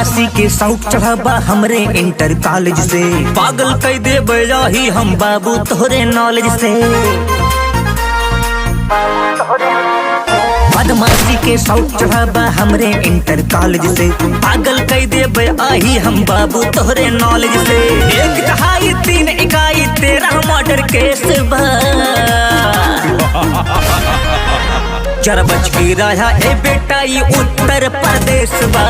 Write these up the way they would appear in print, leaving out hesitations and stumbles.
बदमाशी के शौक चढ़ाबा हमरे इंटर कॉलेज से, पागल कई दे बजाही हम बाबू तोहरे नॉलेज से। बदमाशी के शौक चढ़ाबा हमरे इंटर कॉलेज से, पागल कई दे बजाही हम बाबू तोहरे नॉलेज से। 1 दहाई 3 इकाई 13 मर्डर केस बा, जरा बच के रहा ए बेटा ये उत्तर प्रदेश बा,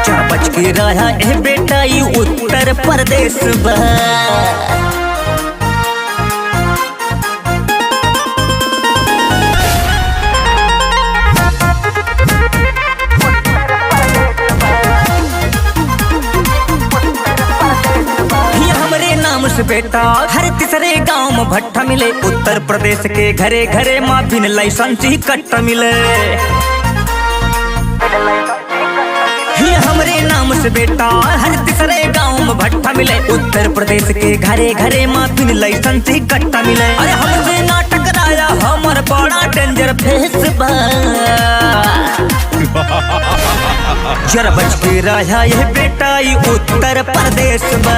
जरा बच के रहा ए बेटा ये उत्तर प्रदेश बा। से बेटा हर तीसरे गांव में भट्टा मिले, उत्तर प्रदेश के घरे घरे माँ बिन लाइसेंस ही कट्टा मिले। ये हमरे नाम से बेटा हर तीसरे गांव में भट्टा मिले, उत्तर प्रदेश के घरे घरे माँ बिन लाइसेंस ही कट्टा मिले। अरे हमसे ना टकराया हमार बड़ा डेंजर फेस बा, जरा बच के रहा ये बेटा ये उत्तर प्रदेश बा,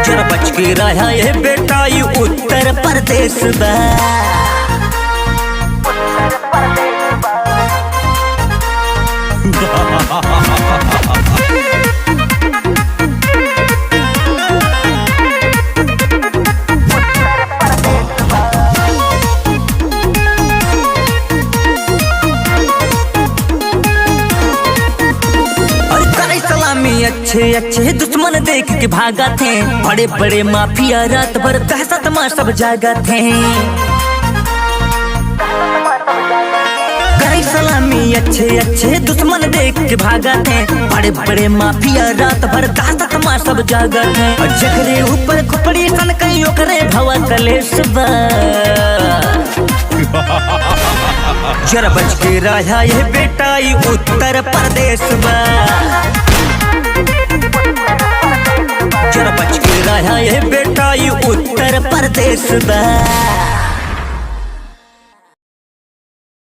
जरा बच के रहा ये बेटा ये उत्तर प्रदेश बा। अच्छे अच्छे दुश्मन देख के भागा थे, बड़े बड़े माफिया रात भर दहशत में सब जागा थे। कई सलामी अच्छे अच्छे दुश्मन देख के भागा थे, बड़े बड़े माफिया रात भर दहशत में सब जागा थे। जकरे ऊपर खोपड़ी सन कई ओकरे भवा कलेश बा, जरा बच के रहा ये बेटा ये उत्तर प्रदेश बा, जरा बच के रहा ये बेटा ये उत्तर प्रदेश बा।